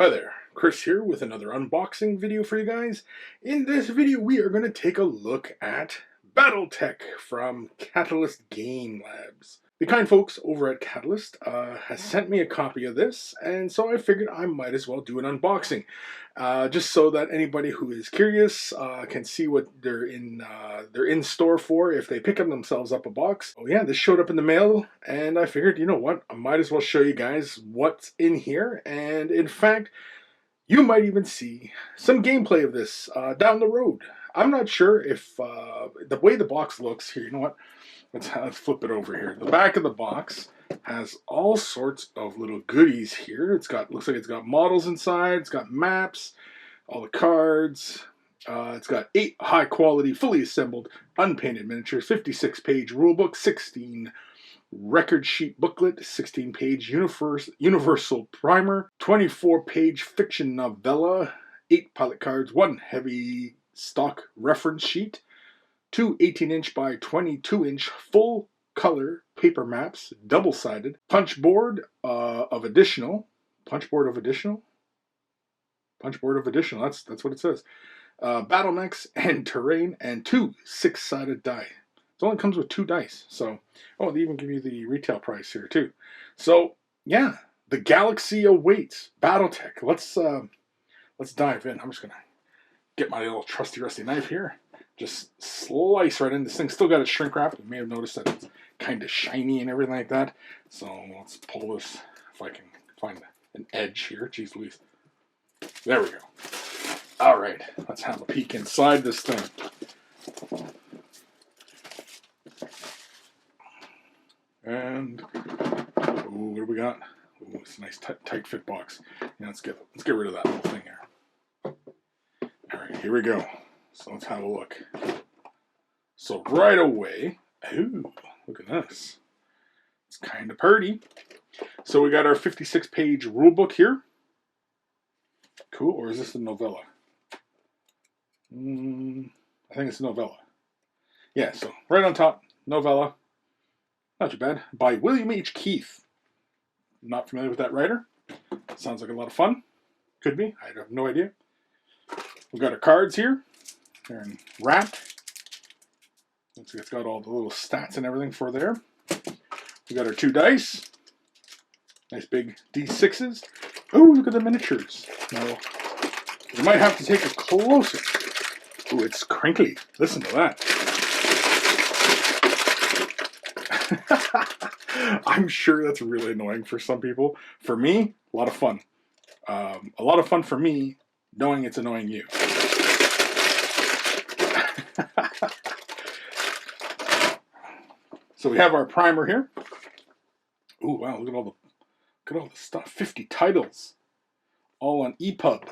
Hi there, Chris here with another unboxing video for you guys. In this video we are going to take a look at BattleTech from Catalyst Game Labs. The kind folks over at Catalyst has sent me a copy of this, and so I figured I might as well do an unboxing. Just so that anybody who is curious can see what they're in store for if they pick up themselves up a box. Oh yeah, this showed up in the mail, and I figured, you know what, I might as well show you guys what's in here. And in fact, you might even see some gameplay of this down the road. I'm not sure if the way the box looks here, you know what, let's flip it over here. The back of the box has all sorts of little goodies here. Looks like it's got models inside, it's got maps, all the cards. It's got 8 high quality, fully assembled, unpainted miniatures, 56-page rulebook, 16 record sheet booklet, 16-page universal primer, 24-page fiction novella, 8 pilot cards, 1 heavy stock reference sheet, 2 18-inch by 22-inch full color paper maps, double-sided, punch board of additional, that's what it says, battle mechs and terrain, and 2 6-sided die. It only comes with 2 dice. So, oh, they even give you the retail price here too. So yeah, the galaxy awaits. BattleTech. Let's dive in. I'm just gonna get my little trusty rusty knife here. Just slice right in. This thing's still got its shrink wrap. You may have noticed that it's kind of shiny and everything like that. So let's pull this, if I can find an edge here. Jeez Louise. There we go. All right, let's have a peek inside this thing. And ooh, what do we got? Ooh, it's a nice tight fit box. Yeah, let's get rid of that whole thing here. All right, here we go. So let's have a look. So right away, ooh, look at this. It's kind of pretty. So we got our 56-page rule book here. Cool, or is this a novella? I think it's a novella. Yeah, so right on top, novella. Not too bad. By William H. Keith. Not familiar with that writer. Sounds like a lot of fun. Could be. I have no idea. We've got our cards here. They're wrapped. Looks like it's got all the little stats and everything for there. We got our 2 dice. Nice big D6s. Oh, look at the miniatures. Now, you might have to take a closer. Oh, it's crinkly. Listen to that. I'm sure that's really annoying for some people. For me, a lot of fun. A lot of fun for me, knowing it's annoying you. So we have our primer here. Ooh, wow! Look at all the stuff. 50 titles, all on EPUB.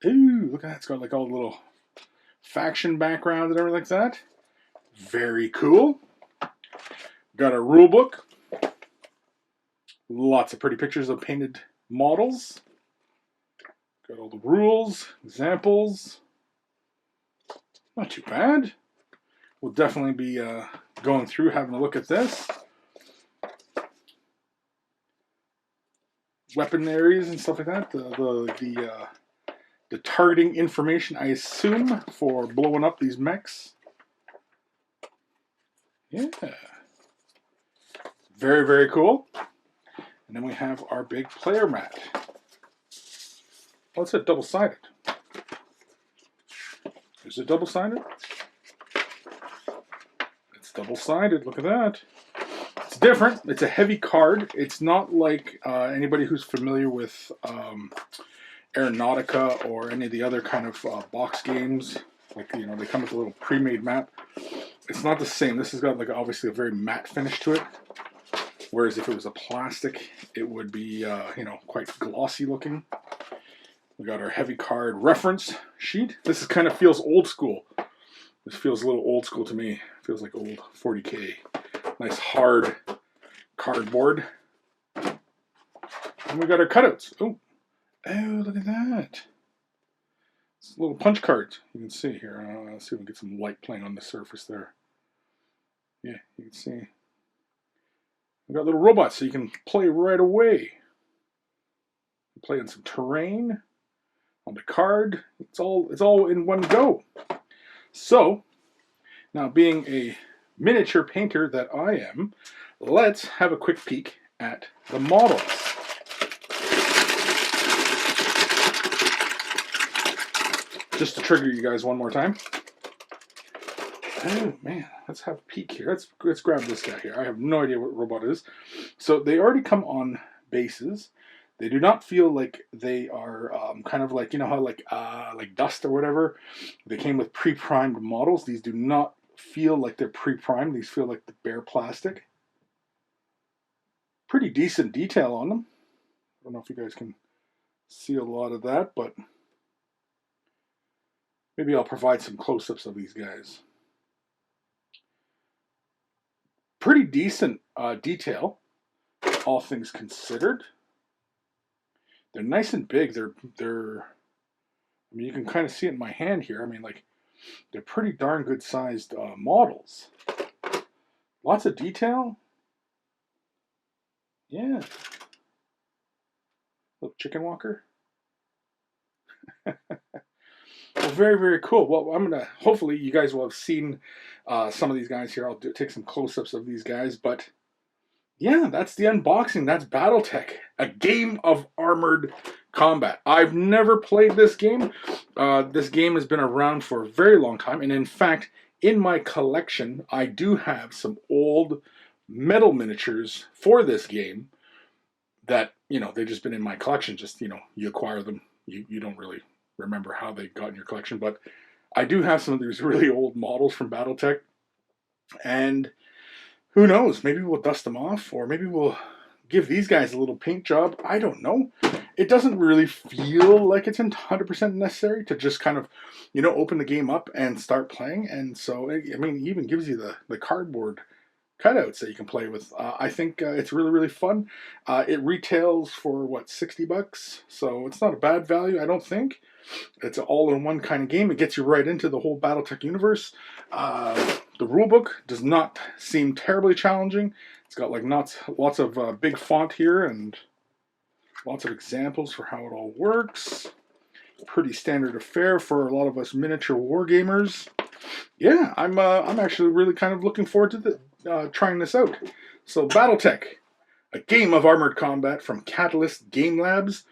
Ooh, look at that! It's got like all the little faction backgrounds and everything like that. Very cool. Got a rule book. Lots of pretty pictures of painted models. Got all the rules, examples. Not too bad. We'll definitely be going through, having a look at this. Weaponaries and stuff like that. The targeting information, I assume, for blowing up these mechs. Yeah. Very, very cool. And then we have our big player mat. Oh, it's a double-sided. Is it double-sided? It's double-sided. Look at that. It's different. It's a heavy card. It's not like anybody who's familiar with Aeronautica or any of the other kind of box games. Like, you know, they come with a little pre-made map. It's not the same. This has got like obviously a very matte finish to it. Whereas if it was a plastic, it would be, you know, quite glossy looking. We got our heavy card reference sheet. This kind of feels old school. This feels a little old school to me. Feels like old 40K. Nice hard cardboard. And we got our cutouts. Oh, look at that. It's little punch cards. You can see here. Let's see if we can get some light playing on the surface there. Yeah, you can see. We got little robots so you can play right away. Playing some terrain on the card. It's all in one go. So now, being a miniature painter that I am, let's have a quick peek at the models. Just to trigger you guys one more time. Oh man, let's have a peek here. Let's grab this guy here. I have no idea what robot it is. So they already come on bases. They do not feel like they are kind of like, you know how like dust or whatever. They came with pre-primed models. These do not feel like they're pre-primed. These feel like the bare plastic. Pretty decent detail on them. I don't know if you guys can see a lot of that, but maybe I'll provide some close-ups of these guys. Pretty decent detail, all things considered. They're nice and big. They're I mean, you can kind of see it in my hand here. I mean, like, they're pretty darn good sized models. Lots of detail. Yeah. Little chicken walker. Well, very, very cool. Well, hopefully you guys will have seen some of these guys here. I'll take some close-ups of these guys, but yeah, that's the unboxing. That's BattleTech, a game of armored combat. I've never played this game. This game has been around for a very long time, and in fact, in my collection, I do have some old metal miniatures for this game that, you know, they've just been in my collection. Just, you know, you acquire them. You don't really remember how they got in your collection, but I do have some of these really old models from BattleTech, and who knows, maybe we'll dust them off, or maybe we'll give these guys a little paint job. I don't know. It doesn't really feel like it's 100% necessary to just kind of, you know, open the game up and start playing. And so, I mean, it even gives you the cardboard cutouts that you can play with. I think it's really, really fun. It retails for, what, 60 bucks? So it's not a bad value, I don't think. It's an all-in-one kind of game. It gets you right into the whole BattleTech universe. The rulebook does not seem terribly challenging. It's got like lots of big font here and lots of examples for how it all works. Pretty standard affair for a lot of us miniature war gamers. Yeah, I'm actually really kind of looking forward to trying this out. So BattleTech, a game of armored combat from Catalyst Game Labs.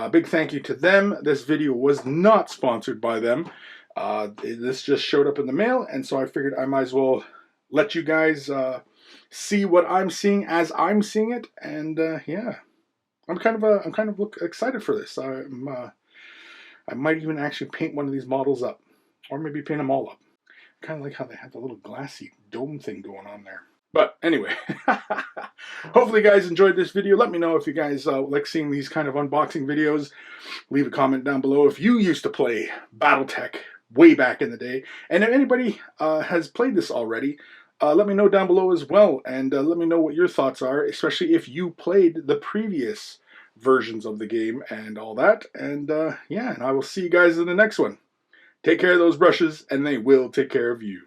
Big thank you to them. This video was not sponsored by them. This just showed up in the mail, and so I figured I might as well let you guys see what I'm seeing as I'm seeing it. And yeah, I'm kind of excited for this. I might even actually paint one of these models up, or maybe paint them all up. Kind of like how they have the little glassy dome thing going on there. But anyway, hopefully you guys enjoyed this video. Let me know if you guys like seeing these kind of unboxing videos. Leave a comment down below if you used to play BattleTech way back in the day. And if anybody has played this already, let me know down below as well. And let me know what your thoughts are, especially if you played the previous versions of the game and all that. And yeah, and I will see you guys in the next one. Take care of those brushes, and they will take care of you.